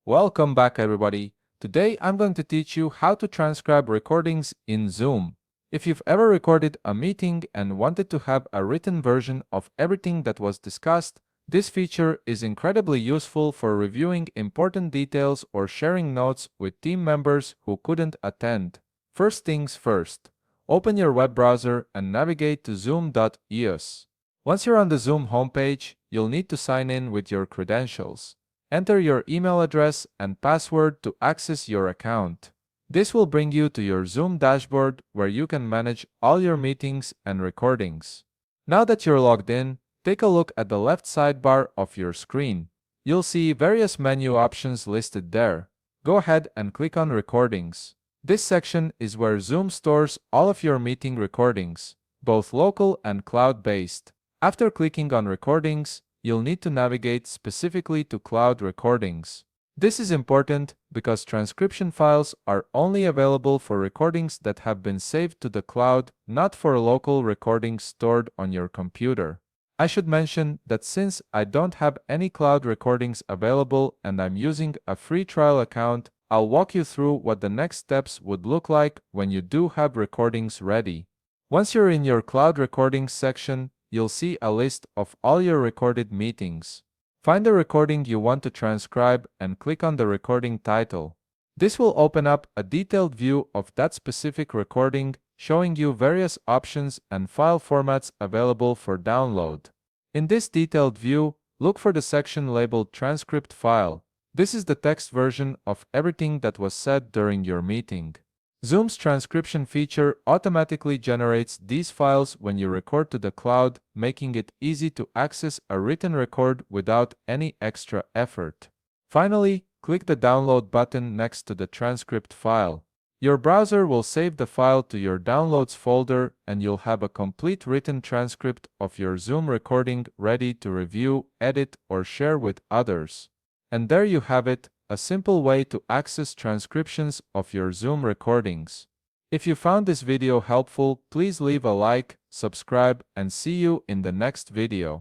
Welcome back, everybody. Today I'm going to teach you how to transcribe recordings in Zoom. If you've ever recorded a meeting and wanted to have a written version of everything that was discussed, this feature is incredibly useful for reviewing important details or sharing notes with team members who couldn't attend. First things first, open your web browser and navigate to zoom.us. Once you're on the Zoom homepage, you'll need to sign in with your credentials. Enter your email address and password to access your account. This will bring you to your Zoom dashboard where you can manage all your meetings and recordings. Now that you're logged in, take a look at the left sidebar of your screen. You'll see various menu options listed there. Go ahead and click on Recordings. This section is where Zoom stores all of your meeting recordings, both local and cloud-based. After clicking on Recordings, you'll need to navigate specifically to cloud recordings. This is important because transcription files are only available for recordings that have been saved to the cloud, not for local recordings stored on your computer. I should mention that since I don't have any cloud recordings available and I'm using a free trial account, I'll walk you through what the next steps would look like when you do have recordings ready. Once you're in your cloud recordings section, you'll see a list of all your recorded meetings. Find the recording you want to transcribe and click on the recording title. This will open up a detailed view of that specific recording, showing you various options and file formats available for download. In this detailed view, look for the section labeled Transcript File. This is the text version of everything that was said during your meeting. Zoom's transcription feature automatically generates these files when you record to the cloud, making it easy to access a written record without any extra effort. Finally, click the download button next to the transcript file. Your browser will save the file to your downloads folder and you'll have a complete written transcript of your Zoom recording ready to review, edit, or share with others. And there you have it, a simple way to access transcriptions of your Zoom recordings. If you found this video helpful, please leave a like, subscribe, and see you in the next video.